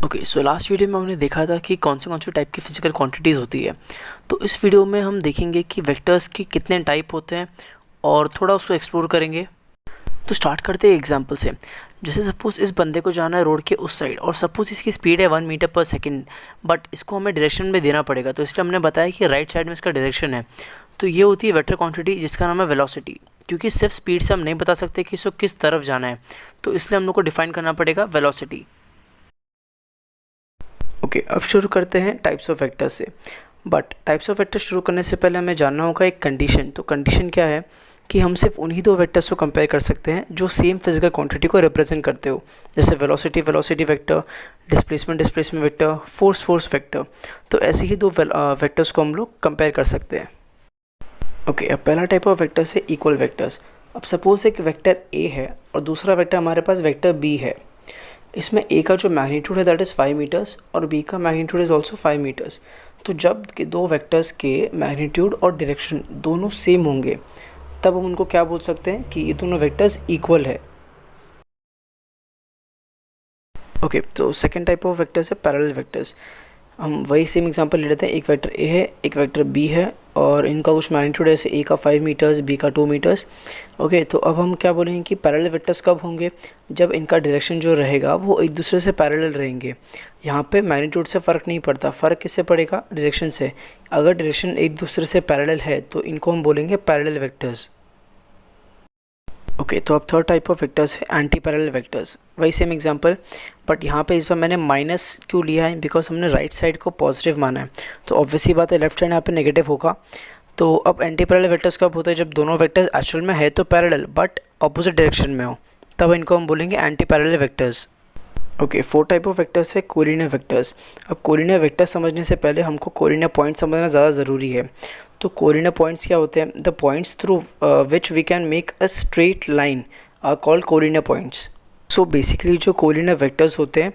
Okay, so last video में हमने देखा था कि कौन से टाइप की फिजिकल क्वांटिटीज़ होती है। तो इस वीडियो में हम देखेंगे कि वेक्टर्स की कितने टाइप होते हैं और थोड़ा उसको एक्सप्लोर करेंगे। तो स्टार्ट करते हैं एग्जांपल से। जैसे सपोज़ इस बंदे को जाना है रोड के उस साइड और सपोज़ इसकी स्पीड है 1 मीटर पर सेकंड, बट इसको हमें डायरेक्शन में देना पड़ेगा। तो इसलिए हमने बताया कि राइट साइड में इसका डायरेक्शन है। तो ये होती है वेक्टर क्वांटिटी जिसका नाम है वेलोसिटी, क्योंकि सिर्फ स्पीड से हम नहीं बता सकते कि इसको किस तरफ जाना है। तो इसलिए हम लोग को डिफाइन करना पड़ेगा वेलोसिटी। ओके, अब शुरू करते हैं टाइप्स ऑफ वेक्टर्स से। बट टाइप्स ऑफ वेक्टर शुरू करने से पहले हमें जानना होगा एक कंडीशन। तो कंडीशन क्या है कि हम सिर्फ उन्हीं दो वेक्टर्स को कंपेयर कर सकते हैं जो सेम फिजिकल क्वांटिटी को रिप्रेजेंट करते हो, जैसे velocity velocity vector, displacement displacement vector, force force vector. तो ऐसे ही दो वेक्टर्स को हम लोग कंपेयर कर सकते हैं। ओके, अब पहला टाइप ऑफ वेक्टर्स है इक्वल वेक्टर्स। अब सपोज एक वेक्टर ए है और दूसरा वेक्टर हमारे पास वेक्टर बी है। इसमें ए का जो मैग्नीट्यूड है दैट इज़ 5 मीटर्स और बी का मैग्नीट्यूड इज़ ऑल्सो 5 मीटर्स। तो जब के दो वेक्टर्स के मैग्नीट्यूड और डायरेक्शन दोनों सेम होंगे तब हम उनको क्या बोल सकते हैं कि ये दोनों वेक्टर्स इक्वल है। ओके, तो सेकंड टाइप ऑफ वेक्टर्स है पैरेलल वेक्टर्स। हम वही सेम एग्जांपल ले लेते हैं। एक वेक्टर ए है, एक वेक्टर बी है और इनका कुछ मैग्नीट्यूड है, जैसे ए का 5 मीटर्स, बी का 2 मीटर्स। ओके, तो अब हम क्या बोलेंगे कि पैरेलल वेक्टर्स कब होंगे? जब इनका डायरेक्शन जो रहेगा वो एक दूसरे से पैरेलल रहेंगे। यहाँ पे मैग्नीट्यूड से फ़र्क नहीं पड़ता, फ़र्क किससे पड़ेगा? डायरेक्शन से। अगर डायरेक्शन एक दूसरे से पैरेलल है तो इनको हम बोलेंगे पैरेलल वेक्टर्स। ओके, तो अब थर्ड टाइप ऑफ वेक्टर्स है एंटी पैरेलल वेक्टर्स। वही सेम एग्जांपल, बट यहाँ पे इस बार मैंने माइनस क्यों लिया है? बिकॉज हमने राइट साइड को पॉजिटिव माना है, तो ऑब्वियसली बात है लेफ्ट हैंड यहाँ पे नेगेटिव होगा। तो अब एंटी पैरेलल वेक्टर्स कब होते हैं? जब दोनों वेक्टर्स एक्चुअल में है तो पैरेलल बट ऑपोजिट डायरेक्शन में हो, तब इनको हम बोलेंगे anti parallel vectors. Okay, four type of vectors है कोलिनियर वेक्टर्स। अब कोलिनियर वेक्टर समझने से पहले हमको कोलिनियर पॉइंट समझना ज़्यादा ज़रूरी है। तो कोलिनियर पॉइंट्स क्या होते हैं? The points through which we can make a straight line are called collinear points. So basically जो कोलिनियर वेक्टर्स होते हैं,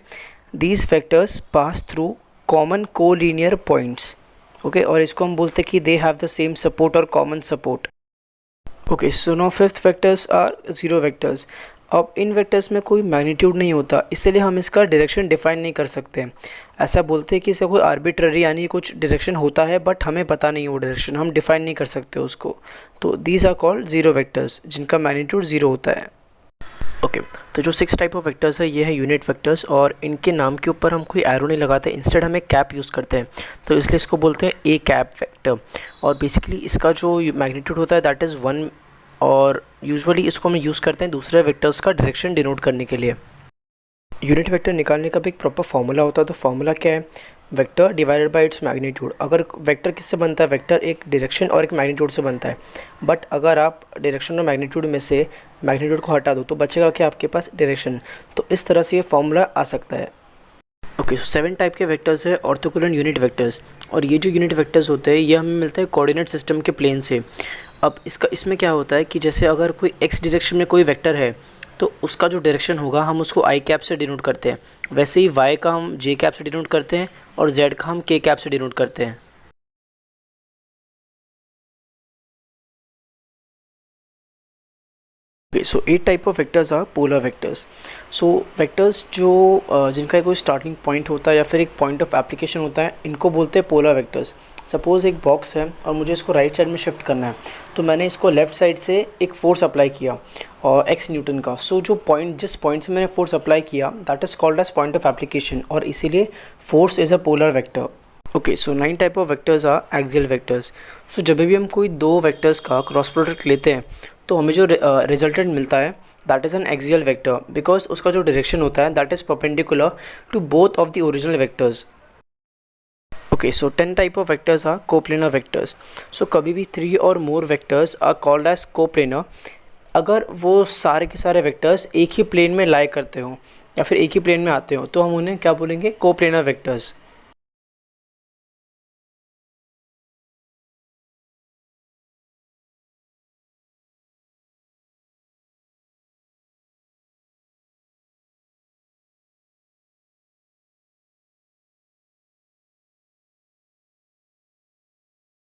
these vectors pass through common collinear points. Okay, और इसको हम बोलते हैं कि they have the same support और common support. Okay, so no fifth vectors are zero vectors. अब इन वेक्टर्स में कोई मैग्नीट्यूड नहीं होता, इसलिए हम इसका डायरेक्शन डिफाइन नहीं कर सकते। ऐसा बोलते हैं कि इसका कोई आर्बिट्ररी यानी कुछ डायरेक्शन होता है बट हमें पता नहीं वो डायरेक्शन, हम डिफाइन नहीं कर सकते उसको। तो these are called zero vectors जिनका मैग्नीट्यूड जीरो होता है। ओके, तो जो सिक्स टाइप ऑफ वेक्टर्स है ये है यूनिट वेक्टर्स, और इनके नाम के ऊपर हम कोई एरो नहीं लगाते, इंस्टेड हम एक कैप यूज़ करते हैं, तो इसलिए इसको बोलते हैं ए कैप वेक्टर। और बेसिकली इसका जो मैग्नीट्यूड होता है दैट इज़ 1, और यूजुअली इसको हम यूज़ करते हैं दूसरे वेक्टर्स का डायरेक्शन डिनोट करने के लिए। यूनिट वेक्टर निकालने का भी एक प्रॉपर फार्मूला होता है। तो फार्मूला क्या है? Vector divided by its magnitude. अगर वेक्टर किससे बनता है? वेक्टर एक डायरेक्शन और एक मैग्नीट्यूड से बनता है, बट अगर आप डायरेक्शन और मैग्नीट्यूड में से मैग्नीट्यूड को हटा दो तो बचेगा क्या आपके पास? डायरेक्शन। तो इस तरह से ये फार्मूला आ सकता है। ओके, सो 7 टाइप के वेक्टर्स है ऑर्थोगोनल यूनिट वेक्टर्स, और ये जो यूनिट वेक्टर्स होते हैं ये हमें मिलता है कोऑर्डिनेट सिस्टम के प्लेन से। अब इसमें क्या होता है कि जैसे अगर कोई एक्स डायरेक्शन में कोई वेक्टर है तो उसका जो डायरेक्शन होगा हम उसको आई कैप से डिनोट करते हैं, वैसे ही वाई का हम जे कैप से डिनोट करते हैं और जेड का हम के कैप से डिनोट करते हैं। Okay, so 8 type of vectors are polar vectors. So vectors जो जिनका कोई स्टार्टिंग पॉइंट होता है या फिर एक पॉइंट ऑफ एप्लीकेशन होता है, इनको बोलते हैं पोलर वेक्टर्स। सपोज़ एक बॉक्स है और मुझे इसको राइट साइड में शिफ्ट करना है, तो मैंने इसको लेफ़्ट साइड से एक फोर्स अप्लाई किया और x न्यूटन का। सो जो पॉइंट जिस पॉइंट से मैंने फोर्स अप्लाई किया that is called as point of application, और इसीलिए force is a polar vector. Okay, so 9 type of vectors are axial vectors. So जब भी हम कोई दो वेक्टर्स का क्रॉस प्रोडक्ट लेते हैं तो हमें जो रिजल्टेंट मिलता है that is an axial vector, because उसका जो डायरेक्शन होता है that is perpendicular to both of the original vectors. Okay, so 10 type of vectors are coplanar vectors. So कभी भी 3 और more vectors are called as coplanar अगर वो सारे के सारे वेक्टर्स एक ही प्लेन में लाई करते हो या फिर एक ही प्लेन में आते हो, तो हम उन्हें क्या बोलेंगे? Coplanar vectors.